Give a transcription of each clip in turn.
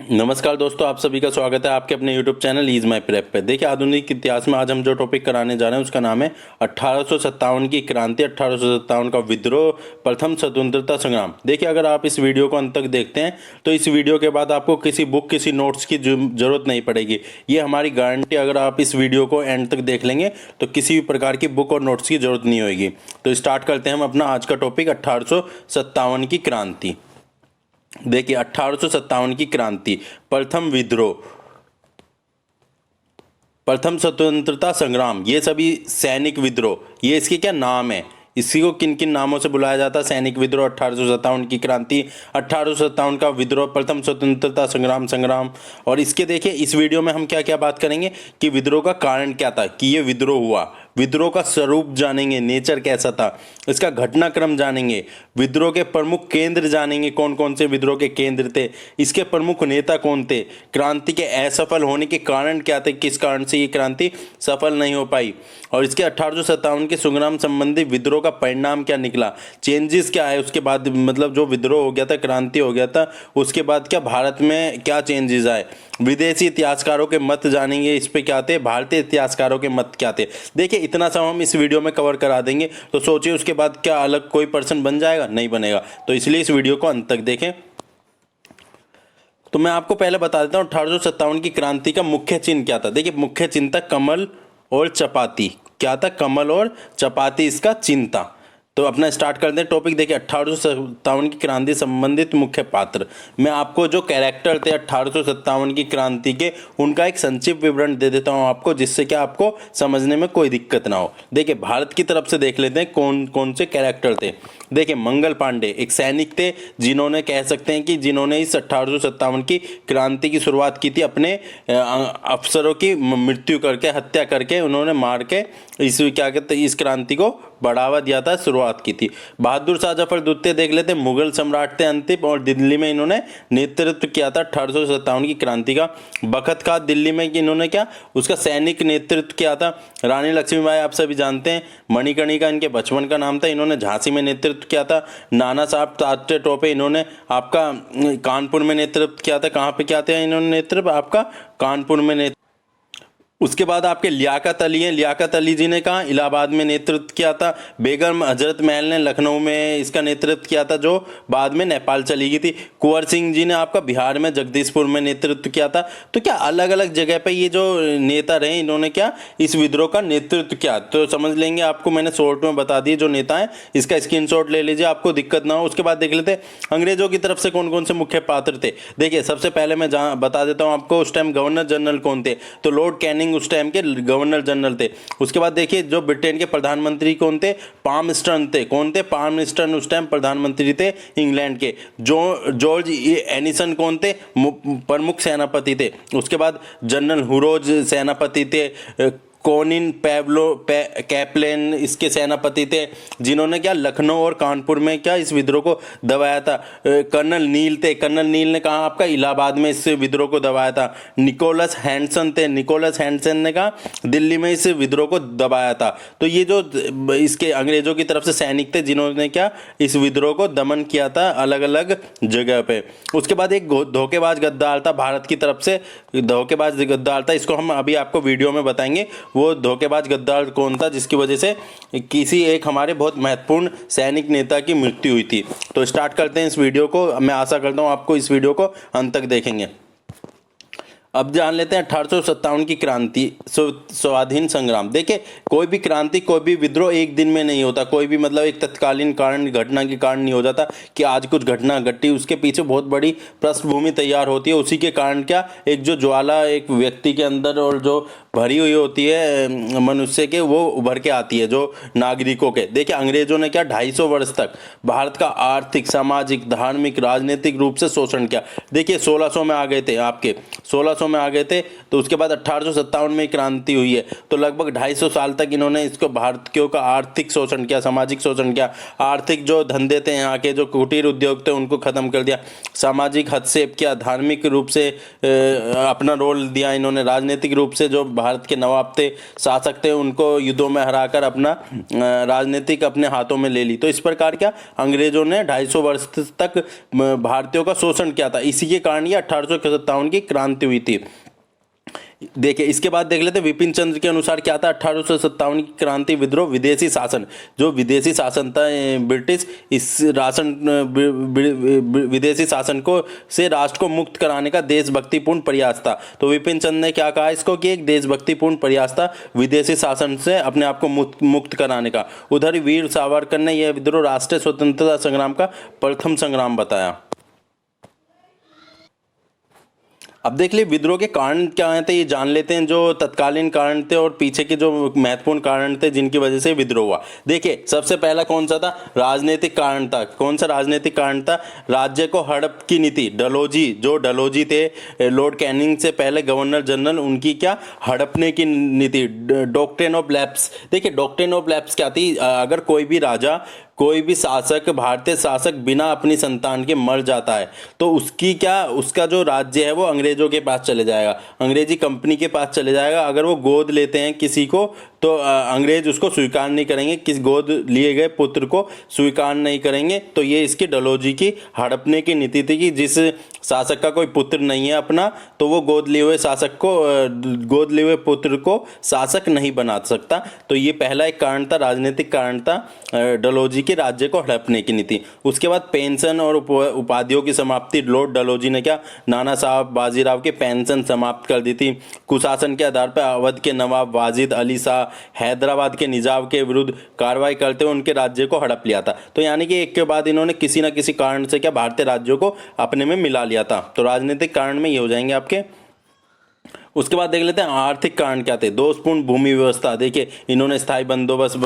नमस्कार दोस्तों, आप सभी का स्वागत है आपके अपने YouTube चैनल ईज माई प्रेप पे। देखिए, आधुनिक इतिहास में आज हम जो टॉपिक कराने जा रहे हैं उसका नाम है 1857 की क्रांति, 1857 का विद्रोह, प्रथम स्वतंत्रता संग्राम। देखिए, अगर आप इस वीडियो को अंत तक देखते हैं तो इस वीडियो के बाद आपको किसी बुक, किसी नोट्स की जरूरत नहीं पड़ेगी। ये हमारी गारंटी। अगर आप इस वीडियो को एंड तक देख लेंगे तो किसी भी प्रकार की बुक और नोट्स की जरूरत नहीं होगी। तो स्टार्ट करते हैं हम अपना आज का टॉपिक 1857 की क्रांति। देखिए, 1857 की क्रांति, प्रथम विद्रोह, प्रथम स्वतंत्रता संग्राम, ये सभी सैनिक विद्रोह, ये इसके क्या नाम है, इसी को किन किन नामों से बुलाया जाता है। सैनिक विद्रोह, 1857 की क्रांति, 1857 का विद्रोह, प्रथम स्वतंत्रता संग्राम। और इसके देखिए, इस वीडियो में हम क्या क्या बात करेंगे कि विद्रोह का कारण क्या था, कि ये विद्रोह हुआ, विद्रोह का स्वरूप जानेंगे, नेचर कैसा था, इसका घटनाक्रम जानेंगे, विद्रोह के प्रमुख केंद्र जानेंगे, कौन कौन से विद्रोह के केंद्र थे, इसके प्रमुख नेता कौन थे, क्रांति के असफल होने के कारण क्या थे, किस कारण से ये क्रांति सफल नहीं हो पाई, और इसके 1857 के संग्राम संबंधी विद्रोह का परिणाम क्या निकला, चेंजेस क्या है उसके बाद, मतलब जो विद्रोह हो गया था, क्रांति हो गया था, उसके बाद क्या भारत में क्या चेंजेस आए। विदेशी इतिहासकारों के मत जानेंगे, इस पे क्या थे, भारतीय इतिहासकारों के मत क्या थे। देखिए, इतना सब हम इस वीडियो में कवर करा देंगे, तो सोचिए उसके बाद क्या अलग कोई पर्सन बन जाएगा, नहीं बनेगा। तो इसलिए इस वीडियो को अंत तक देखें। तो मैं आपको पहले बता देता हूँ 1857 की क्रांति का मुख्य चिन्ह क्या था। देखिए, मुख्य चिन्ह था कमल और चपाती। क्या था? कमल और चपाती इसका चिन्ह था। तो अपना स्टार्ट करते हैं टॉपिक। देखिए, 1857 की क्रांति संबंधित मुख्य पात्र, मैं आपको जो कैरेक्टर थे 1857 की क्रांति के, उनका एक संक्षिप्त विवरण दे देता हूं आपको, जिससे कि आपको समझने में कोई दिक्कत ना हो। देखिए, भारत की तरफ से देख लेते हैं कौन कौन से कैरेक्टर थे। देखिए, मंगल पांडे एक सैनिक थे, जिन्होंने कह सकते हैं कि जिन्होंने इस 1857 की क्रांति की शुरुआत की थी। अपने अफसरों की मृत्यु करके, हत्या करके, उन्होंने मार के इस क्या कहते हैं, इस क्रांति को बढ़ावा दिया था, शुरुआत की थी। बहादुर शाह जफर द्वितीय देख लेते, मुगल सम्राट थे अंतिम, और दिल्ली में इन्होंने नेतृत्व किया था 1857 की क्रांति का। बखत खान दिल्ली में इन्होंने क्या, उसका सैनिक नेतृत्व किया था। रानी लक्ष्मीबाई आप सभी जानते हैं, मणिकर्णिका इनके बचपन का नाम था, इन्होंने झांसी में नेतृत्व किया था। नाना साहब तात्या टोपे, इन्होंने आपका कानपुर में नेतृत्व किया था। कहाँ पे किया था इन्होंने नेतृत्व? आपका कानपुर में नेतृत्व। उसके बाद आपके लियाकत अली हैं, लियाकत अली जी ने कहा इलाहाबाद में नेतृत्व किया था। बेगम हजरत महल ने लखनऊ में इसका नेतृत्व किया था, जो बाद में नेपाल चली गई थी। कुंवर सिंह जी ने आपका बिहार में जगदीशपुर में नेतृत्व किया था। तो क्या अलग अलग जगह पे ये जो नेता रहे, इन्होंने क्या इस विद्रोह का नेतृत्व किया, तो समझ लेंगे। आपको मैंने शॉर्ट में बता दिए जो नेता है, इसका स्क्रीनशॉट ले लीजिए, आपको दिक्कत ना हो। उसके बाद देख लेते हैं अंग्रेजों की तरफ से कौन कौन से मुख्य पात्र थे। देखिए, सबसे पहले मैं बता देता हूँ आपको, उस टाइम गवर्नर जनरल कौन थे, तो लॉर्ड कैनिंग उस टाइम के गवर्नर जनरल थे। उसके बाद देखिए, जो ब्रिटेन के प्रधानमंत्री कौन थे, पामस्टर्न थे। कौन थे? पामस्टर्न उस टाइम प्रधानमंत्री थे इंग्लैंड के। जॉर्ज एनिसन कौन थे? प्रमुख सेनापति थे। उसके बाद जनरल हुरोज सेनापति थे। कोनिन कैप्लेन इसके सेनापति थे, जिन्होंने क्या लखनऊ और कानपुर में क्या इस विद्रोह को दबाया था। कर्नल नील थे, कर्नल नील ने कहा आपका इलाहाबाद में इस विद्रोह को दबाया था। निकोलस हैंडसन थे, निकोलस हैंडसन ने कहा दिल्ली में इस विद्रोह को दबाया था। तो ये जो इसके अंग्रेजों की तरफ से सैनिक थे, जिन्होंने क्या इस विद्रोह को दमन किया था अलग अलग जगह पे। उसके बाद एक धोखेबाज गद्दार था भारत की तरफ से, धोखेबाज गद्दार था, इसको हम अभी आपको वीडियो में बताएंगे वो धोखेबाज गद्दार कौन था, जिसकी वजह से किसी एक हमारे बहुत महत्वपूर्ण सैनिक नेता की मृत्यु हुई थी। तो स्टार्ट करते हैं इस वीडियो को। मैं आशा करता हूं आपको इस वीडियो को अंत तक देखेंगे। अब जान लेते हैं 1857 की क्रांति, स्वाधीन संग्राम। देखिए, कोई भी क्रांति, कोई भी विद्रोह एक दिन में नहीं होता। कोई भी मतलब एक तत्कालीन कारण, घटना के कारण नहीं हो जाता कि आज कुछ घटना घटी, उसके पीछे बहुत बड़ी पृष्ठभूमि तैयार होती है। उसी के कारण क्या एक जो ज्वाला एक व्यक्ति के अंदर और जो भरी हुई होती है मनुष्य के, वो उभर के आती है, जो नागरिकों के। देखिए, अंग्रेजों ने क्या 250 वर्ष तक भारत का आर्थिक, सामाजिक, धार्मिक, राजनीतिक रूप से शोषण किया। देखिए, 1600 में आ गए थे, आपके 1600 में आ गए थे, तो उसके बाद 1857 में क्रांति हुई है। तो लगभग 250 साल तक इन्होंने इसको भारतीयों का आर्थिक शोषण किया, सामाजिक शोषण किया। आर्थिक जो धंधे थे, यहाँ के जो कुटीर उद्योग थे, उनको खत्म कर दिया। सामाजिक हस्तक्षेप किया, धार्मिक रूप से अपना रोल दिया इन्होंने। राजनीतिक रूप से जो भारत के नवाब थे, शासक थे, उनको युद्धों में हराकर अपना राजनीतिक अपने हाथों में ले ली। तो इस प्रकार क्या अंग्रेजों ने 250 वर्ष तक भारतीयों का शोषण किया था। इसी के कारण ये 1857 की क्रांति हुई थी। देखिए इसके बाद देख लेते हैं विपिन चंद्र के अनुसार क्या था 1857 की क्रांति विद्रोह। विदेशी शासन, जो विदेशी शासन था ब्रिटिश, इस विदेशी शासन को से राष्ट्र को मुक्त कराने का देशभक्तिपूर्ण प्रयास था। तो विपिन चंद्र ने क्या कहा इसको कि एक देशभक्तिपूर्ण प्रयास था विदेशी शासन से अपने आप को मुक्त कराने का। उधर वीर सावरकर ने यह विद्रोह राष्ट्रीय स्वतंत्रता संग्राम का प्रथम संग्राम बताया। अब देख लिए विद्रोह के कारण क्या थे ये जान लेते हैं, जो तत्कालीन कारण थे और पीछे के जो महत्वपूर्ण कारण थे जिनकी वजह से विद्रोह हुआ। देखिए सबसे पहला कौन सा था, राजनीतिक कारण था। कौन सा राजनीतिक कारण था, राज्य को हड़प की नीति। डलहौजी, जो डलहौजी थे लॉर्ड कैनिंग से पहले गवर्नर जनरल, उनकी क्या हड़पने की नीति, डॉक्ट्रिन ऑफ लैप्स। देखिए डॉक्ट्रिन ऑफ लैप्स क्या थी, अगर कोई भी राजा, कोई भी शासक, भारतीय शासक बिना अपनी संतान के मर जाता है तो उसकी क्या, उसका जो राज्य है वो अंग्रेजों के पास चले जाएगा, अंग्रेजी कंपनी के पास चले जाएगा। अगर वो गोद लेते हैं किसी को तो अंग्रेज उसको स्वीकार नहीं करेंगे, किस गोद लिए गए पुत्र को स्वीकार नहीं करेंगे। तो ये इसकी डलहौजी की हड़पने की नीति थी कि जिस शासक का कोई पुत्र नहीं है अपना, तो वो गोद लिए हुए शासक को, गोद लिए हुए पुत्र को शासक नहीं बना सकता। तो ये पहला एक कारण था, राजनीतिक कारण था डलहौजी के राज्य को हड़पने की नीति। उसके बाद पेंशन और उपाधियों की समाप्ति। लॉर्ड डलहौजी ने क्या, नाना साहब बाजीराव के पेंशन समाप्त कर दी थी। कुशासन के आधार पर अवध के नवाब वाजिद अली शाह हैदराबाद के निजाम के विरुद्ध कार्रवाई करते हुए उनके राज्य को हड़प लिया था। तो यानी कि एक के बाद इन्होंने किसी न किसी कारण से क्या भारतीय राज्यों को अपने में मिला लिया था। तो राजनीतिक कारण में ये हो जाएंगे आपके। उसके बाद देख लेते हैं आर्थिक कारण क्या थे। दोषपूर्ण भूमि व्यवस्था। देखिए इन्होंने स्थायी बंदोबस्त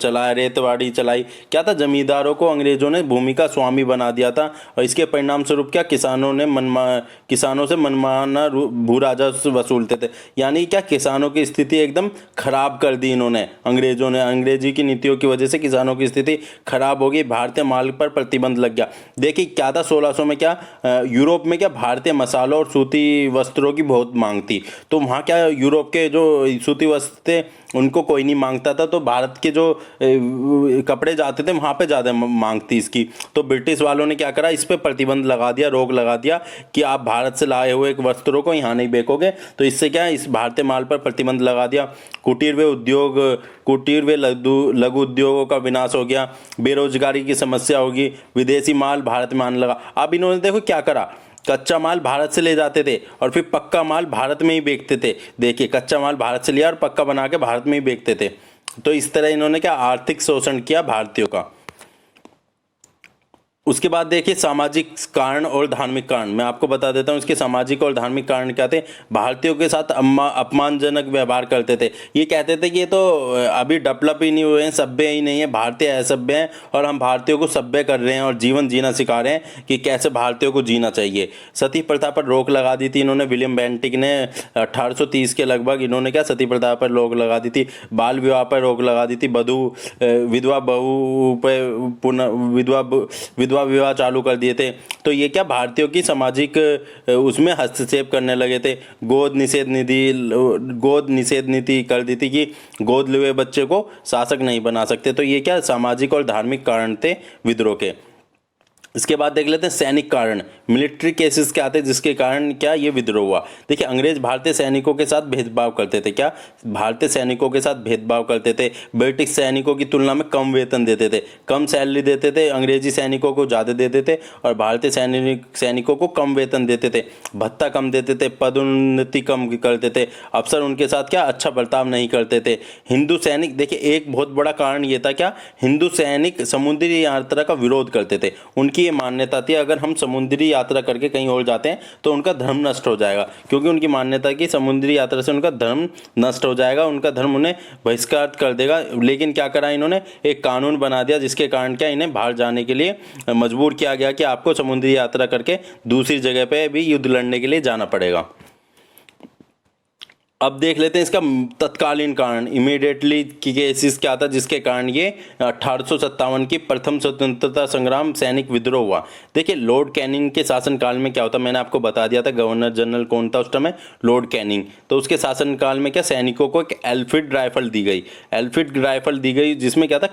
चलाया, रेतवाड़ी चलाई। क्या था, जमींदारों को अंग्रेजों ने भूमि का स्वामी बना दिया था और इसके परिणाम स्वरूप क्या किसानों से मनमाना भू राजस्व वसूलते थे। यानी क्या किसानों की स्थिति एकदम खराब कर दी इन्होंने, अंग्रेजों ने। अंग्रेजी की नीतियों की वजह से किसानों की स्थिति खराब हो गई, भारतीय माल पर प्रतिबंध लग गया। देखिए क्या था 1600 में क्या यूरोप में क्या भारतीय मसालों और सूती वस्त्रों की बहुत मांग थी। तो वहाँ क्या यूरोप के जो सूती वस्त्र थे उनको कोई नहीं मांगता था, तो भारत के जो कपड़े जाते थे वहाँ पे ज़्यादा मांग थी इसकी। तो ब्रिटिश वालों ने क्या करा, इस पर प्रतिबंध लगा दिया, रोक लगा दिया कि आप भारत से लाए हुए वस्त्रों को यहाँ नहीं बेचोगे। तो इससे क्या है, इस भारतीय माल पर प्रतिबंध लगा दिया। कुटीर व उद्योग, कुटीर व लघु उद्योगों का विनाश हो गया। बेरोजगारी की समस्या होगी। विदेशी माल भारत में आने लगा। अब इन्होंने देखो क्या करा, कच्चा माल भारत से ले जाते थे और फिर पक्का माल भारत में ही बेचते थे। देखिए कच्चा माल भारत से लिया और पक्का बना के भारत में ही बेचते थे। तो इस तरह इन्होंने क्या आर्थिक शोषण किया भारतीयों का। उसके बाद देखिए सामाजिक कारण और धार्मिक कारण। मैं आपको बता देता हूँ इसके सामाजिक और धार्मिक कारण क्या थे। भारतीयों के साथ अपमानजनक व्यवहार करते थे। ये कहते थे कि ये तो अभी डेवलप ही नहीं हुए हैं, सभ्य ही नहीं है, भारतीय असभ्य हैं और हम भारतीयों को सभ्य कर रहे हैं और जीवन जीना सिखा रहे हैं कि कैसे भारतीयों को जीना चाहिए। सती प्रथा पर रोक लगा दी थी इन्होंने। विलियम बेंटिक ने 1830 के लगभग इन्होंने क्या सती प्रथा पर रोक लगा दी थी। बाल विवाह पर रोक लगा दी थी। विधवा बहू पर विधवा विवाह चालू कर दिए थे। तो ये क्या भारतीयों की सामाजिक उसमें हस्तक्षेप करने लगे थे। गोद निषेध नीति कर दी थी कि गोद लिए हुए बच्चे को शासक नहीं बना सकते। तो ये क्या सामाजिक और धार्मिक कारण थे विद्रोह के। इसके बाद देख लेते हैं सैनिक कारण। मिलिट्री केसेस क्या थे जिसके कारण क्या ये विद्रोह हुआ। देखिए अंग्रेज भारतीय सैनिकों के साथ भेदभाव करते थे। क्या भारतीय सैनिकों के साथ भेदभाव करते थे। ब्रिटिश सैनिकों की तुलना में कम वेतन देते थे, कम सैलरी देते थे। अंग्रेजी सैनिकों को ज़्यादा देते थे और भारतीय सैनिकों को कम वेतन देते थे, भत्ता कम देते थे, पदोन्नति कम करते थे। अफसर उनके साथ क्या अच्छा बर्ताव नहीं करते थे। हिंदू सैनिक, देखिए एक बहुत बड़ा कारण ये था क्या, हिंदू सैनिक समुद्री यात्रा का विरोध करते थे। उनकी ये मान्यता थी अगर हम समुद्री यात्रा करके कहीं और जाते हैं तो उनका धर्म नष्ट हो जाएगा, क्योंकि उनकी मान्यता कि समुद्री यात्रा से उनका धर्म नष्ट हो जाएगा, उनका धर्म उन्हें बहिष्कार कर देगा। लेकिन क्या करा इन्होंने, एक कानून बना दिया जिसके कारण क्या इन्हें बाहर जाने के लिए मजबूर किया गया कि आपको समुद्री यात्रा करके दूसरी जगह पे भी युद्ध लड़ने के लिए जाना पड़ेगा। अब देख लेते हैं इसका तत्कालीन कारण, इमीडिएटली की केसेस क्या था जिसके कारण ये 1857 की प्रथम स्वतंत्रता संग्राम सैनिक विद्रोह हुआ। देखिए लॉर्ड कैनिंग के शासनकाल में क्या होता, मैंने आपको बता दिया था गवर्नर जनरल कौन था उस टाइम, लॉर्ड कैनिंग। तो उसके शासनकाल में क्या सैनिकों को एक एल्फिड राइफल दी गई, एल्फिड राइफल दी गई जिसमें क्या था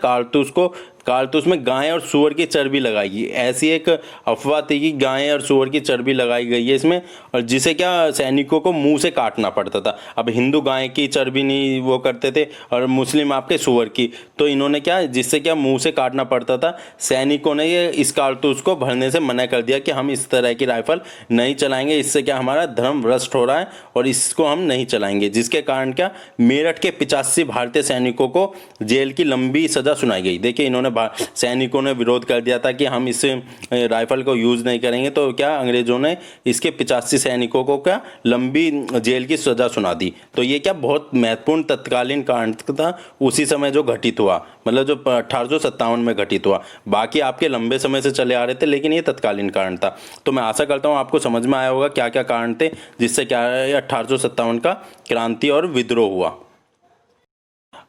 कारतूस में गाय और सूअर की चर्बी लगाई गई। ऐसी एक अफवाह थी कि गाय और सूअर की चर्बी लगाई गई है इसमें, और जिसे क्या सैनिकों को मुंह से काटना पड़ता था। अब हिंदू गाय की चर्बी नहीं वो करते थे और मुस्लिम आपके सूअर की, तो इन्होंने क्या जिससे क्या मुंह से काटना पड़ता था। सैनिकों ने ये इस कारतूस को भरने से मना कर दिया कि हम इस तरह की राइफल नहीं चलाएंगे, इससे क्या हमारा धर्म भ्रष्ट हो रहा है और इसको हम नहीं चलाएंगे। जिसके कारण क्या मेरठ के 85 भारतीय सैनिकों को जेल की लंबी सजा सुनाई गई। देखिए इन्होंने सैनिकों ने विरोध कर दिया था कि हम इस राइफल को यूज नहीं करेंगे, तो क्या अंग्रेजों ने इसके 85 सैनिकों को क्या लंबी जेल की सजा सुना दी। तो ये क्या बहुत महत्वपूर्ण तत्कालीन कारण था उसी समय जो घटित हुआ, मतलब जो 1857 में घटित हुआ। बाकी आपके लंबे समय से चले आ रहे थे, लेकिन ये तत्कालीन कारण था। तो मैं आशा करता हूँ आपको समझ में आया होगा क्या क्या कारण थे जिससे क्या 1857 का क्रांति और विद्रोह हुआ।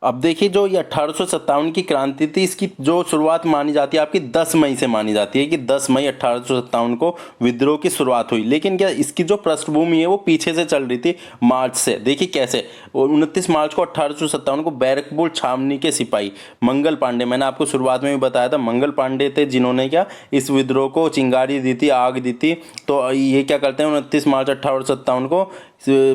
अब देखिए जो ये 1857 की क्रांति थी, इसकी जो शुरुआत मानी जाती है आपकी 10 मई से मानी जाती है कि 10 मई 1857 को विद्रोह की शुरुआत हुई। लेकिन क्या इसकी जो पृष्ठभूमि है वो पीछे से चल रही थी, मार्च से। देखिए कैसे 29 मार्च को 1857 को बैरकपुर छावनी के सिपाही मंगल पांडे, मैंने आपको शुरुआत में भी बताया था, मंगल पांडे थे जिन्होंने क्या इस विद्रोह को चिंगारी दी थी, आग दी थी। तो ये क्या करते हैं 29 मार्च 1857 को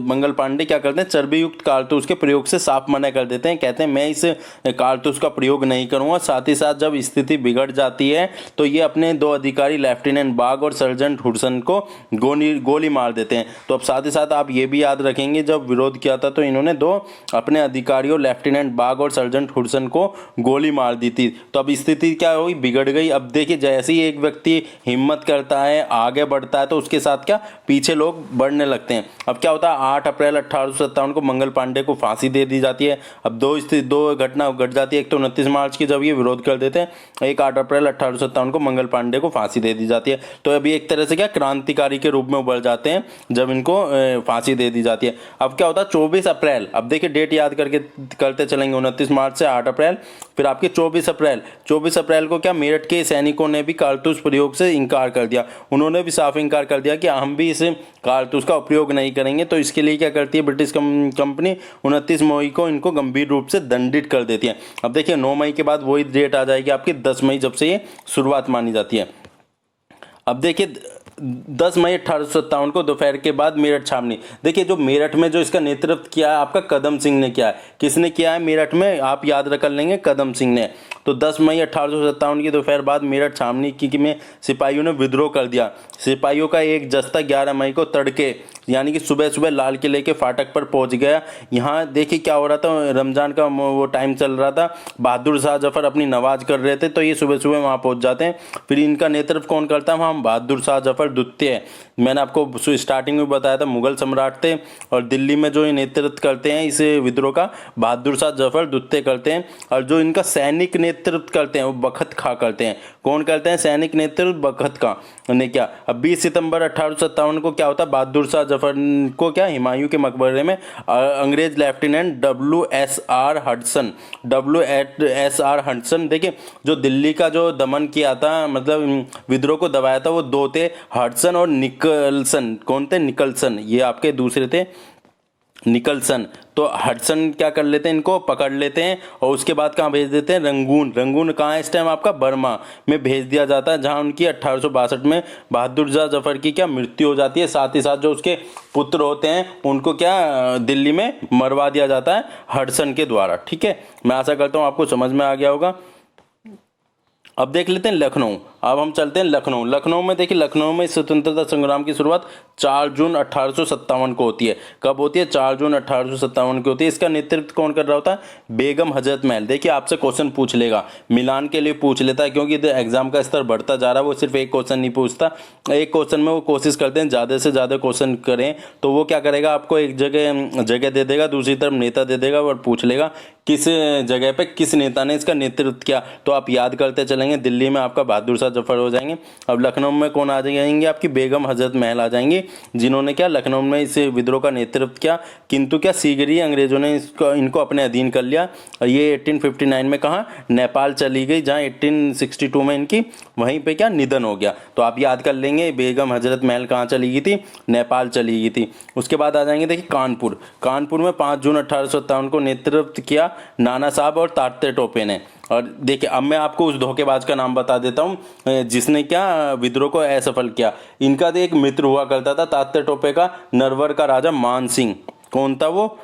मंगल पांडे क्या करते हैं चर्बी युक्त कारतूस के प्रयोग से साफ मना कर देते हैं। कहते हैं मैं इस कारतूस का प्रयोग नहीं करूंगा। साथ ही साथ जब स्थिति बिगड़ जाती है तो ये अपने 2 अधिकारी लेफ्टिनेंट बाग और सर्जेंट हुडसन को गोली मार देते हैं। तो अब साथ ही साथ आप ये भी याद रखेंगे जब विरोध किया था तो इन्होंने 2 अपने अधिकारियों लेफ्टिनेंट बाग और सर्जेंट हुडसन को गोली मार दी थी। तो अब स्थिति क्या हुई, बिगड़ गई। अब देखिए जैसे ही एक व्यक्ति हिम्मत करता है आगे बढ़ता है तो उसके साथ क्या पीछे लोग बढ़ने लगते हैं। अब क्या होता है 8 अप्रैल 1857 को मंगल पांडे को फांसी दे दी जाती है। अब दो घटना घट जाती है, एक तो 29 मार्च की जब ये विरोध कर देते हैं, एक 8 अप्रैल 1857 को मंगल पांडे को फांसी दे दी जाती है। तो अभी एक तरह से क्या क्रांतिकारी के रूप में उभर जाते हैं जब इनको फांसी दे दी जाती है। अब क्या होता है 24 अप्रैल, अब देखिए डेट याद करके करते चलेंगे, 29 मार्च से 8 अप्रैल, फिर आपके 24 अप्रैल को क्या मेरठ के सैनिकों ने भी कारतूस प्रयोग से इनकार कर दिया। उन्होंने भी साफ इनकार कर दिया कि हम भी इस कारतूस का उपयोग नहीं करेंगे। तो इसके लिए क्या करती है ब्रिटिश कंपनी 29 मई को इनको गंभीर रूप से दंडित कर देती है। अब देखिए 9 मई के बाद वही डेट आ जाएगी आपकी 10 मई, जब से ये शुरुआत मानी जाती है। अब देखिए 10 मई 1857 को दोपहर के बाद मेरठ छावनी। देखिए जो मेरठ में जो इसका नेतृत्व किया है आपका कदम सिंह ने किया है। किसने किया है मेरठ में, आप याद रख लेंगे, कदम सिंह ने। तो 10 मई 1857 की दोपहर बाद मेरठ छावनी की में सिपाहियों ने विद्रोह कर दिया। सिपाहियों का एक जस्ता 11 मई को तड़के यानी कि सुबह सुबह लाल किले के फाटक पर पहुंच गया। यहाँ देखिए क्या हो रहा था, रमजान का वो टाइम चल रहा था, बहादुर शाह जफर अपनी नमाज कर रहे थे, तो ये सुबह सुबह वहाँ पहुंच जाते हैं। फिर इनका नेतृत्व कौन करता है वहाँ, बहादुर शाह जफर द्वितीय। मैंने आपको स्टार्टिंग में बताया था मुगल सम्राट थे, और दिल्ली में जो ये नेतृत्व करते हैं इस विद्रोह का बहादुर शाह जफर द्वितीय करते हैं। और जो इनका सैनिक नेतृत्व करते हैं वो बखत खां करते हैं। कौन करते हैं सैनिक नेतृत्व, बखत खां ने क्या। अब 20 सितंबर 1857 को क्या होता है, बहादुर शाह जफर को क्या हुमायूं के मकबरे में अंग्रेज लेफ्टिनेंट WSR हडसन, देखिए जो दिल्ली का जो दमन किया था, मतलब विद्रोह को दबाया था, वो 2 थे, हडसन और निकलसन। कौन थे, निकलसन, ये आपके दूसरे थे निकलसन। तो हडसन क्या कर लेते हैं, इनको पकड़ लेते हैं और उसके बाद कहाँ भेज देते हैं, रंगून कहाँ है इस टाइम आपका, बर्मा में भेज दिया जाता है, जहाँ उनकी 1862 में बहादुर शाह जफर की क्या मृत्यु हो जाती है। साथ ही साथ जो उसके पुत्र होते हैं उनको क्या दिल्ली में मरवा दिया जाता है हडसन के द्वारा। ठीक है, मैं आशा करता हूँ आपको समझ में आ गया होगा। अब देख लेते हैं लखनऊ। अब हम चलते हैं लखनऊ में। देखिए लखनऊ में स्वतंत्रता संग्राम की शुरुआत 4 जून 1857 को होती है। कब होती है, 4 जून 1857 को होती है। इसका नेतृत्व कौन कर रहा होता है, बेगम हजरत महल। देखिए आपसे क्वेश्चन पूछ लेगा, मिलान के लिए पूछ लेता है, क्योंकि एग्जाम का स्तर बढ़ता जा रहा है, वो सिर्फ एक क्वेश्चन नहीं पूछता, एक क्वेश्चन में वो कोशिश करते हैं ज़्यादा से ज़्यादा क्वेश्चन करें। तो वो क्या करेगा, आपको एक जगह दे देगा, दूसरी तरफ नेता दे देगा और पूछ लेगा किस जगह पे किस नेता ने इसका नेतृत्व किया। तो आप याद करते चलेंगे, दिल्ली में आपका बहादुर शाह जफर हो जाएंगे। अब लखनऊ में कौन आ जाएंगे, आपकी बेगम हजरत महल आ जाएंगी, जिन्होंने क्या लखनऊ में इस विद्रोह का नेतृत्व किया, किंतु क्या शीघ्र ही अंग्रेजों ने इनको अपने अधीन कर लिया। ये 1859 में कहाँ नेपाल चली गई, जहाँ 1862 में इनकी वहीं पे क्या निधन हो गया। तो आप याद कर लेंगे बेगम हजरत महल कहाँ चली गई थी, नेपाल चली गई थी। उसके बाद आ जाएंगे देखिए कानपुर में 5 जून 1857 को नेतृत्व किया नाना साहब और तात्या टोपे ने। और देखिए अब मैं आपको उस धोखेबाज का नाम बता देता हूँ जिसने क्या विद्रोह को असफल किया। इनका तो एक मित्र हुआ करता था तात्या टोपे का, नरवर का राजा मान सिंह। कौन था वो,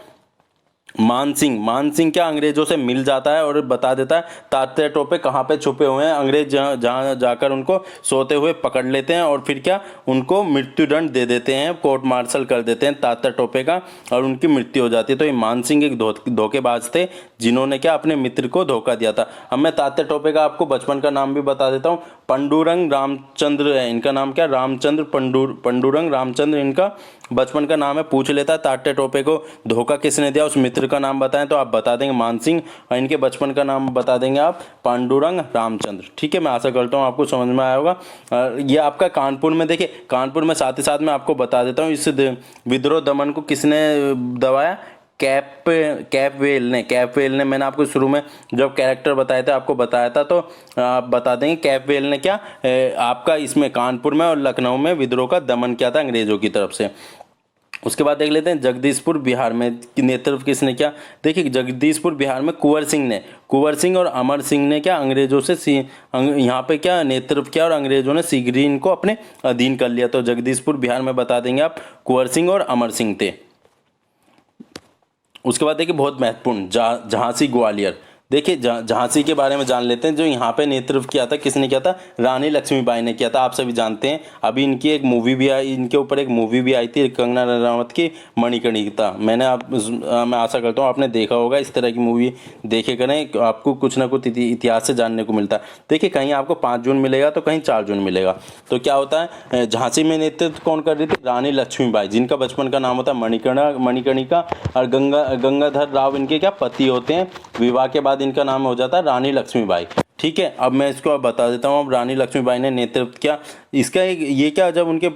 मान सिंह क्या अंग्रेजों से मिल जाता है और बता देता है तात्या टोपे कहाँ पे छुपे हुए हैं। अंग्रेज जहाँ जाकर उनको सोते हुए पकड़ लेते हैं और फिर क्या उनको मृत्युदंड दे देते हैं, कोर्ट मार्शल कर देते हैं तात्या टोपे का, और उनकी मृत्यु हो जाती है। तो ये मान सिंह एक धोखेबाज थे जिन्होंने क्या अपने मित्र को धोखा दिया था। अब मैं तात्या टोपे का आपको बचपन का नाम भी बता देता हूँ, पंडुरंग रामचंद्र है इनका नाम, क्या रामचंद्र पंडुरंग रामचंद्र इनका बचपन का नाम है। पूछ लेता है तात्या टोपे को धोखा किसने दिया, उस मित्र का नाम बताएं तो आप बता देंगे मान सिंह, और इनके बचपन का नाम बता देंगे आप पांडुरंग रामचंद्र। ठीक है, मैं आशा करता हूँ आपको समझ में आया होगा। ये आपका कानपुर में देखिए, कानपुर में साथ ही साथ मैं आपको बता देता हूँ इस विद्रोह दमन को किसने दबाया, कैपवेल ने। मैंने आपको शुरू में जब कैरेक्टर बताए थे आपको बताया था, तो आप बता देंगे कैपवेल ने क्या आपका इसमें कानपुर में और लखनऊ में विद्रोह का दमन किया था अंग्रेजों की तरफ से। उसके बाद देख लेते हैं जगदीशपुर बिहार में नेतृत्व किसने किया। देखिए जगदीशपुर बिहार में कुंवर सिंह और अमर सिंह ने क्या अंग्रेजों से यहाँ पे क्या नेतृत्व किया और अंग्रेजों ने शीघ्र ही इनको अपने अधीन कर लिया। तो जगदीशपुर बिहार में बता देंगे आप कुंवर सिंह और अमर सिंह थे। उसके बाद देखिए बहुत महत्वपूर्ण झांसी ग्वालियर। देखिए झांसी के बारे में जान लेते हैं, जो यहाँ पे नेतृत्व किया था किसने किया था, रानी लक्ष्मीबाई ने किया था। आप सभी जानते हैं, अभी इनकी एक मूवी भी आई, इनके ऊपर एक मूवी भी आई थी कंगना रनावत की, मणिकर्णिका। मैं आशा करता हूँ आपने देखा होगा, इस तरह की मूवी देखे करें, आपको कुछ ना कुछ इतिहास से जानने को मिलता है। देखिए कहीं आपको 5 जून मिलेगा तो कहीं 4 जून मिलेगा। तो क्या होता है, झांसी में नेतृत्व कौन कर रही थी, रानी लक्ष्मीबाई, जिनका बचपन का नाम होता है मणिकर्णिका, और गंगाधर राव इनके क्या पति होते हैं। विवाह के बाद इनका नाम हो जाता है रानी लक्ष्मीबाई। ठीक है, अब मैं इसको बता देता हूँ। अब रानी लक्ष्मीबाई ने नेतृत्व किया इसका ये क्या, जब उनके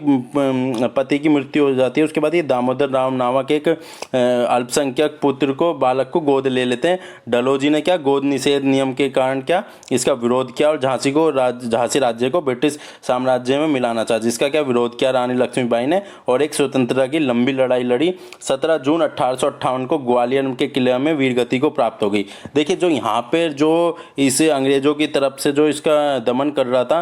पति की मृत्यु हो जाती है उसके बाद ये दामोदर राव नामक एक अल्पसंख्यक पुत्र को बालक को गोद ले लेते हैं। डलहौजी ने क्या गोद निषेध नियम के कारण क्या इसका विरोध किया और झांसी राज्य को ब्रिटिश साम्राज्य में मिलाना चाहा, जिसका क्या विरोध किया रानी लक्ष्मीबाई ने और एक स्वतंत्रता की लंबी लड़ाई लड़ी। 17 जून 1858 को ग्वालियर के किले में वीरगति को प्राप्त हो गई। देखिए जो यहाँ पे जो इस अंग्रेजों की तरफ से जो इसका दमन कर रहा था,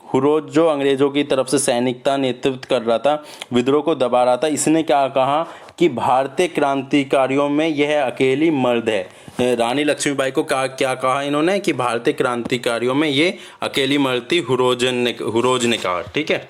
हुरोज जो अंग्रेजों की तरफ से सैनिक था, नेतृत्व कर रहा था, विद्रोह को दबा रहा था, इसने क्या कहा कि भारतीय क्रांतिकारियों में यह अकेली मर्द है। रानी लक्ष्मीबाई को क्या कहा इन्होंने कि भारतीय क्रांतिकारियों में ये अकेली मर्द थी, हुरोज ने कहा। ठीक है,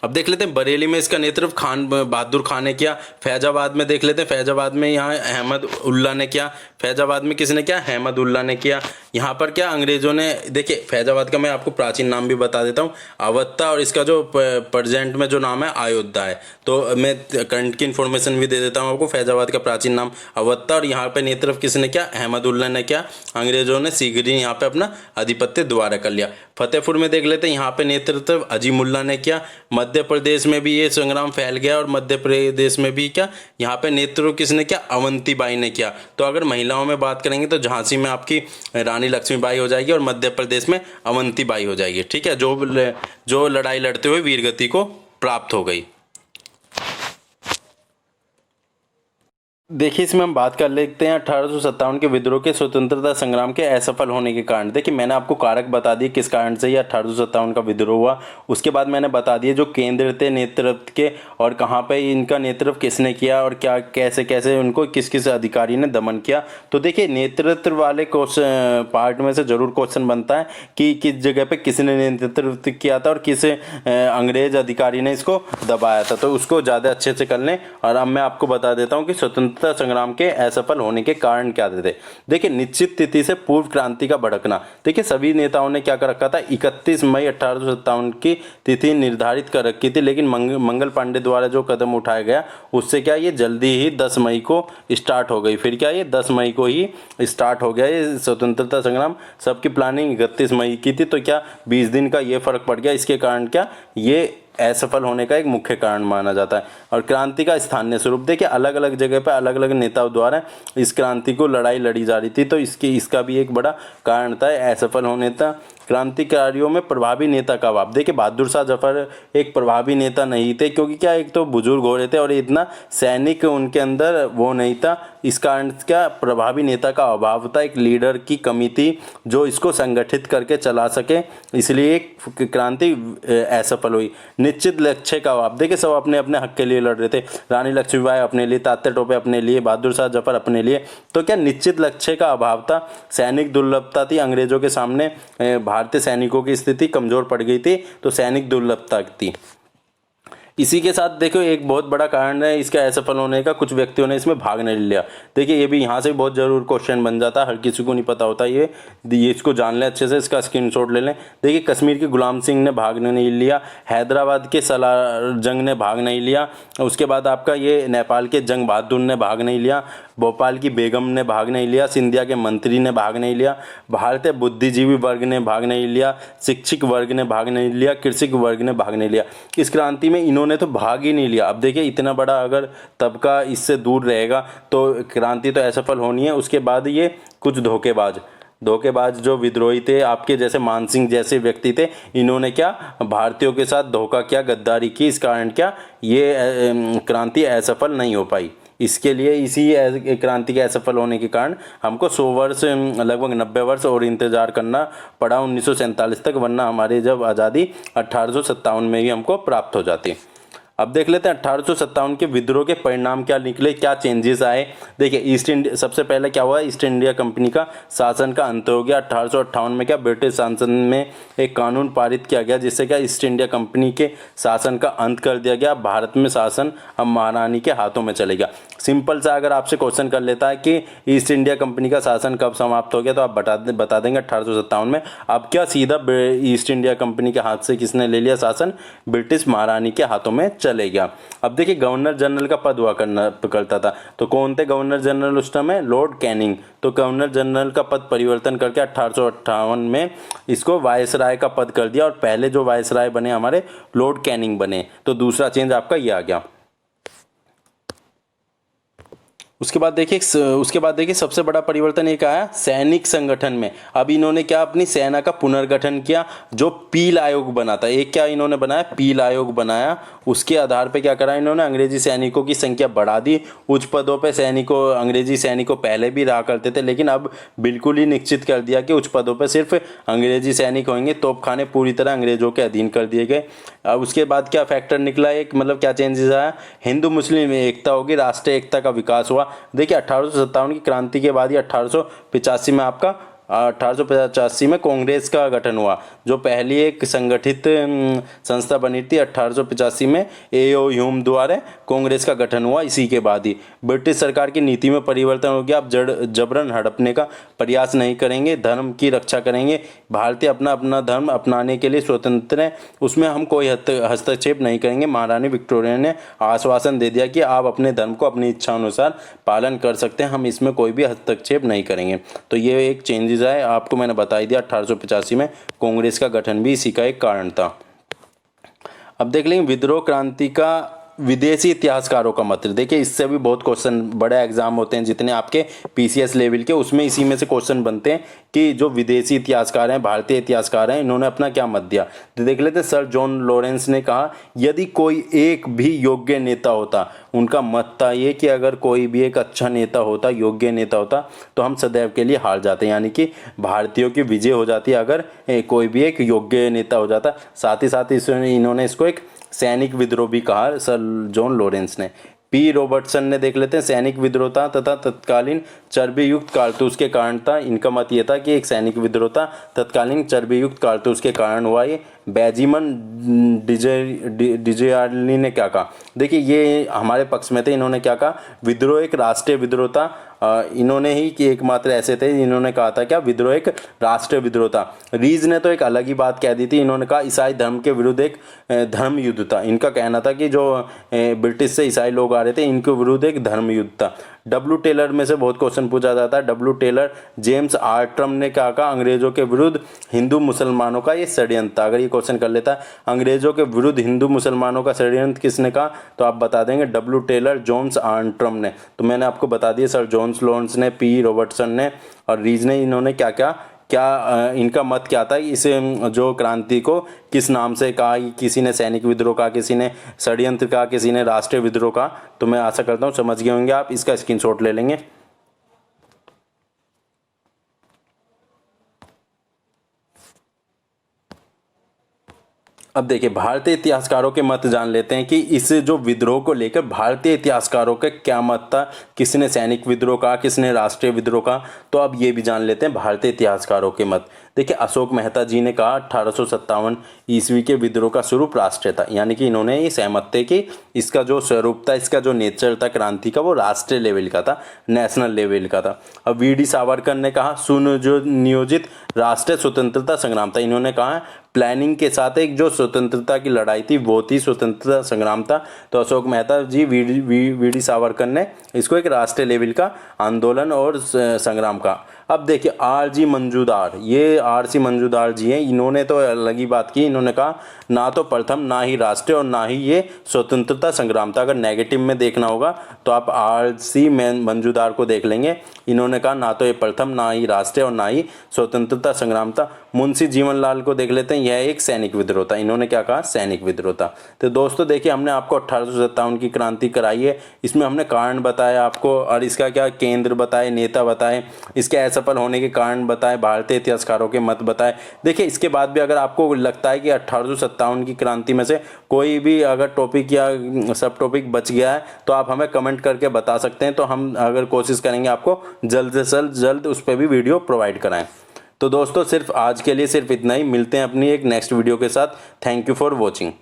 अब देख लेते हैं बरेली में इसका नेतृत्व खान बहादुर खान ने किया। फैजाबाद में देख लेते हैं, फैजाबाद में यहाँ अहमद उल्ला ने किया। फैजाबाद में किसने किया, अहमद उल्ला ने किया। यहाँ पर क्या अंग्रेजों ने, देखिए फैजाबाद का मैं आपको प्राचीन नाम भी बता देता हूँ, अवत्ता, और इसका जो प्रेजेंट में जो नाम है अयोध्या है। तो मैं करंट की इन्फॉर्मेशन भी दे देता हूँ आपको। फैजाबाद का प्राचीन नाम अवत्ता, और यहाँ पे नेतृत्व किसने किया, अहमद उल्ला ने किया। अंग्रेजों ने शीघ्र ही यहाँ पे अपना आधिपत्य दोबारा कर लिया। फतेहपुर में देख लेते हैं, यहाँ पे नेतृत्व अजीमुल्ला ने किया। मध्य प्रदेश में भी ये संग्राम फैल गया और मध्य प्रदेश में भी क्या यहाँ पे नेतृत्व किसने किया, अवंतीबाई ने किया। तो अगर महिलाओं में बात करेंगे तो झांसी में आपकी रानी लक्ष्मीबाई हो जाएगी और मध्य प्रदेश में अवंतीबाई हो जाएगी। ठीक है, जो लड़ाई लड़ते हुए वीरगति को प्राप्त हो गई। देखिए इसमें हम बात कर लेते हैं 1857 के विद्रोह के स्वतंत्रता संग्राम के असफल होने के कारण। देखिए मैंने आपको कारक बता दिए किस कारण से ये 1857 का विद्रोह हुआ। उसके बाद मैंने बता दिए जो केंद्र थे नेतृत्व के और कहाँ पे इनका नेतृत्व किसने किया और क्या कैसे कैसे उनको किस किस अधिकारी ने दमन किया। तो देखिए नेतृत्व वाले क्वेश्चन पार्ट में से जरूर क्वेश्चन बनता है कि किस जगह पे किसने नेतृत्व किया था और किस अंग्रेज अधिकारी ने इसको दबाया था। तो उसको ज़्यादा अच्छे से कर लें। और अब मैं आपको बता देता हूँ कि स्वतंत्रता स्वतंत्रता संग्राम के असफल होने के कारण क्या थे? देखिए, निश्चित तिथि से पूर्व क्रांति का भड़कना। देखिए, सभी नेताओं ने क्या कर रखा था, 31 मई 1857 की तिथि निर्धारित कर रखी थी, लेकिन मंगल पांडे द्वारा जो कदम उठाया गया उससे क्या ये जल्दी ही 10 मई को स्टार्ट हो गई। फिर क्या ये 10 मई को ही स्टार्ट हो गया ये स्वतंत्रता संग्राम। सबकी प्लानिंग 31 मई की थी, तो क्या 20 दिन का ये फर्क पड़ गया। इसके कारण क्या ये असफल होने का एक मुख्य कारण माना जाता है। और क्रांति का स्थानीय स्वरूप, देखिए अलग अलग जगह पर अलग अलग नेताओं द्वारा इस क्रांति को लड़ाई लड़ी जा रही थी, तो इसका भी एक बड़ा कारण था असफल होने का। क्रांतिकारियों में प्रभावी नेता का अभाव। देखिए, बहादुर शाह जफर एक प्रभावी नेता नहीं थे, क्योंकि क्या एक तो बुजुर्ग हो रहे थे और इतना सैनिक उनके अंदर वो नहीं था। इस कारण क्या प्रभावी नेता का अभाव था, एक लीडर की कमी थी जो इसको संगठित करके चला सके, इसलिए एक क्रांति असफल हुई। निश्चित लक्ष्य का अभाव। देखिए, सब अपने अपने हक के लिए लड़ रहे थे। रानी लक्ष्मीबाई अपने लिए, तात्या टोपे अपने लिए, बहादुर शाह जफर अपने लिए, तो क्या निश्चित लक्ष्य का अभाव था। सैनिक दुर्लभता थी, अंग्रेजों के सामने भारतीय सैनिकों की स्थिति कमजोर पड़ गई थी, तो सैनिक दुर्लभता थी। इसी के साथ देखो, एक बहुत बड़ा कारण है इसका असफल होने का, कुछ व्यक्तियों ने इसमें भाग नहीं लिया। देखिए, ये भी यहाँ से बहुत जरूर क्वेश्चन बन जाता है, हर किसी को नहीं पता होता ये इसको जान लें अच्छे से, इसका स्क्रीनशॉट ले लें। देखिए, कश्मीर के गुलाम सिंह ने भाग नहीं लिया, हैदराबाद के सलार जंग ने भाग नहीं लिया, उसके बाद आपका ये नेपाल के जंग बहादुर ने भाग नहीं लिया, भोपाल की बेगम ने भाग नहीं लिया, सिंधिया के मंत्री ने भाग नहीं लिया, भारतीय बुद्धिजीवी वर्ग ने भाग नहीं लिया, शिक्षक वर्ग ने भाग नहीं लिया, कृषक वर्ग ने भाग नहीं लिया। इस क्रांति में इन्होंने तो भाग ही नहीं लिया। अब देखिए, इतना बड़ा अगर तबका इससे दूर रहेगा तो क्रांति तो असफल होनी है। उसके बाद ये कुछ धोखेबाज जो विद्रोही थे, आपके जैसे मान सिंह जैसे व्यक्ति थे, इन्होंने क्या भारतीयों के साथ धोखा किया, गद्दारी की। इस कारण क्या ये क्रांति असफल नहीं हो पाई। इसके लिए इसी क्रांति के असफल होने के कारण हमको 100 वर्ष, लगभग 90 वर्ष और इंतजार करना पड़ा 1947 तक, वरना हमारी जब आज़ादी 1857 में ही हमको प्राप्त हो जाती। अब देख लेते हैं 1857 के विद्रोह के परिणाम क्या निकले, क्या चेंजेस आए। देखिए, ईस्ट इंडिया सबसे पहले क्या हुआ, ईस्ट इंडिया कंपनी का शासन का अंत हो गया। 1858 में क्या ब्रिटिश संसद में एक कानून पारित किया गया, जिससे क्या ईस्ट इंडिया कंपनी के शासन का अंत कर दिया गया। भारत में शासन अब महारानी के हाथों में चलेगा। सिंपल सा अगर आपसे क्वेश्चन कर लेता है कि ईस्ट इंडिया कंपनी का शासन कब समाप्त हो गया, तो आप बता देंगे 1857 में। अब क्या सीधा ईस्ट इंडिया कंपनी के हाथ से किसने ले लिया शासन, ब्रिटिश महारानी के हाथों में चले गया। अब देखिए, गवर्नर जनरल का पद हुआ करता था, तो कौन थे गवर्नर जनरल उस समय, लॉर्ड कैनिंग। तो गवर्नर जनरल का पद परिवर्तन करके 1858 में इसको वायसराय का पद कर दिया, और पहले जो वायसराय बने हमारे लॉर्ड कैनिंग बने। तो दूसरा चेंज आपका ये आ गया। उसके बाद देखिए सबसे बड़ा परिवर्तन एक आया सैनिक संगठन में। अब इन्होंने क्या अपनी सेना का पुनर्गठन किया, जो पील आयोग बना था। एक क्या इन्होंने बनाया, पील आयोग बनाया। उसके आधार पे क्या करा इन्होंने, अंग्रेजी सैनिकों की संख्या बढ़ा दी। उच्च पदों पे अंग्रेजी सैनिकों पहले भी रहा करते थे, लेकिन अब बिल्कुल ही निश्चित कर दिया कि उच्च पदों पे सिर्फ अंग्रेजी सैनिक होंगे। तोपखाने पूरी तरह अंग्रेजों के अधीन कर दिए गए। अब उसके बाद क्या फैक्टर निकला, एक मतलब क्या चेंजेस आया, हिंदू मुस्लिम में एकता होगी, राष्ट्रीय एकता का विकास हुआ। देखिए, 1857 की क्रांति के बाद ही 1885 में आपका 1885 में कांग्रेस का गठन हुआ, जो पहली एक संगठित संस्था बनी थी। 1885 में एओ ह्यूम द्वारा कांग्रेस का गठन हुआ। इसी के बाद ही ब्रिटिश सरकार की नीति में परिवर्तन हो गया। अब जबरन हड़पने का प्रयास नहीं करेंगे, धर्म की रक्षा करेंगे। भारतीय अपना धर्म अपनाने के लिए स्वतंत्र है, उसमें हम कोई हस्तक्षेप नहीं करेंगे। महारानी विक्टोरिया ने आश्वासन दे दिया कि आप अपने धर्म को अपनी इच्छा अनुसार पालन कर सकते हैं, हम इसमें कोई भी हस्तक्षेप नहीं करेंगे। तो ये एक चेंजेस है, आपको मैंने बता ही दिया। 1885 में कांग्रेस का गठन भी इसी का एक कारण था। अब देख लेंगे विद्रोह क्रांति का विदेशी इतिहासकारों का मत। देखिए, इससे भी बहुत क्वेश्चन, बड़े एग्जाम होते हैं जितने आपके पीसीएस लेवल के, उसमें इसी में से क्वेश्चन बनते हैं कि जो विदेशी इतिहासकार हैं, भारतीय इतिहासकार हैं, इन्होंने अपना क्या मत दिया। तो देख लेते, सर जॉन लॉरेंस ने कहा यदि कोई एक भी योग्य नेता होता, उनका मत था ये कि अगर कोई भी एक अच्छा नेता होता, योग्य नेता होता, तो हम सदैव के लिए हार जाते, यानी कि भारतीयों की विजय हो जाती अगर कोई भी एक योग्य नेता हो जाता। साथ ही साथ इन्होंने इसको एक सैनिक विद्रोह भी कहा, सर जॉन लॉरेंस ने। पी रॉबर्टसन ने देख लेते हैं, सैनिक विद्रोह था तथा तत्कालीन चर्बी युक्त कारतूस के कारण था। इनका मत ये था कि एक सैनिक विद्रोह था, तत्कालीन चर्बी युक्त कारतूस के कारण हुआ ये। बेंजामिन डिज़ायर्ली ने क्या कहा? देखिए ये हमारे पक्ष में थे। इन्होंने क्या कहा? विद्रोह एक राष्ट्रीय विद्रोह था। इन्होंने ही कि एकमात्र ऐसे थे जिन्होंने कहा था क्या? विद्रोह एक राष्ट्रीय विद्रोह था। रीज ने तो एक अलग ही बात कह दी थी। इन्होंने कहा ईसाई धर्म के विरुद्ध एक धर्म युद्ध था। इनका कहना था कि जो ब्रिटिश से ईसाई लोग आ रहे थे इनके विरुद्ध एक धर्म युद्ध था। डब्ल्यू टेलर में से बहुत क्वेश्चन पूछा जाता है। W Taylor James R Trum ने क्या कहा? अंग्रेजों के विरुद्ध हिंदू मुसलमानों का ये षड्यंत्र था। अगर ये क्वेश्चन कर लेता है अंग्रेजों के विरुद्ध हिंदू मुसलमानों का षड्यंत्र किसने कहा, तो आप बता देंगे W Taylor, James R Trum ने। तो मैंने आपको बता दिया सर जॉन्स लॉरेंस ने, पी रॉबर्टसन ने और रीज ने। इन्होंने क्या क्या इनका मत क्या था? इस जो क्रांति को किस नाम से कहा? किसी ने सैनिक विद्रोह कहा, किसी ने षड्यंत्र कहा, किसी ने राष्ट्रीय विद्रोह कहा। तो मैं आशा करता हूँ समझ गए होंगे आप। इसका स्क्रीनशॉट ले लेंगे। अब देखिए भारतीय इतिहासकारों के मत जान लेते हैं कि इस जो विद्रोह को लेकर भारतीय इतिहासकारों का क्या मत था। किसने सैनिक विद्रोह कहा, किसने राष्ट्रीय विद्रोह कहा। तो अब ये भी जान लेते हैं भारतीय इतिहासकारों के मत। देखिए अशोक मेहता जी ने कहा 1857 ईस्वी के विद्रोह का स्वरूप राष्ट्रीय था। यानी कि इन्होंने ये सहमत थे कि इसका जो स्वरूप था, इसका जो नेचर था क्रांति का, वो राष्ट्रीय लेवल का था, नेशनल लेवल का था। अब वी.डी. सावरकर ने कहा सुनियोजित राष्ट्रीय स्वतंत्रता संग्राम था। इन्होंने कहा प्लानिंग के साथ एक जो स्वतंत्रता की लड़ाई थी वो थी स्वतंत्रता संग्राम था। तो अशोक मेहता जी, वी.डी. सावरकर ने इसको एक राष्ट्रीय लेवल का आंदोलन और संग्राम का। अब देखिए आर.जी. मंजूदार, ये आर.सी. मंजूदार जी हैं। इन्होंने तो अलग ही बात की। इन्होंने कहा ना तो प्रथम, ना ही राष्ट्रीय और ना ही ये स्वतंत्रता संग्राम था। अगर नेगेटिव में देखना होगा तो आप आर.सी. मंजूदार को देख लेंगे। इन्होंने कहा ना तो ये प्रथम, ना ही राष्ट्रीय और ना ही स्वतंत्रता संग्राम था। मुंशी जीवनलाल को देख लेते हैं। यह एक सैनिक विद्रोह था। इन्होंने क्या कहा? सैनिक विद्रोह था। तो दोस्तों देखिए हमने आपको 1857 की क्रांति कराई है। इसमें हमने कारण बताया आपको और इसका क्या केंद्र बताए, नेता बताए, इसके असफल होने के कारण बताए, भारतीय इतिहासकारों के मत बताए। देखिए इसके बाद भी अगर आपको लगता है कि 1857 की क्रांति में से कोई भी अगर टॉपिक या सब टॉपिक बच गया है तो आप हमें कमेंट करके बता सकते हैं। तो हम अगर कोशिश करेंगे आपको जल्द से जल्द उस पर भी वीडियो प्रोवाइड कराएं। तो दोस्तों सिर्फ आज के लिए सिर्फ इतना ही। मिलते हैं अपनी एक नेक्स्ट वीडियो के साथ। Thank you for watching.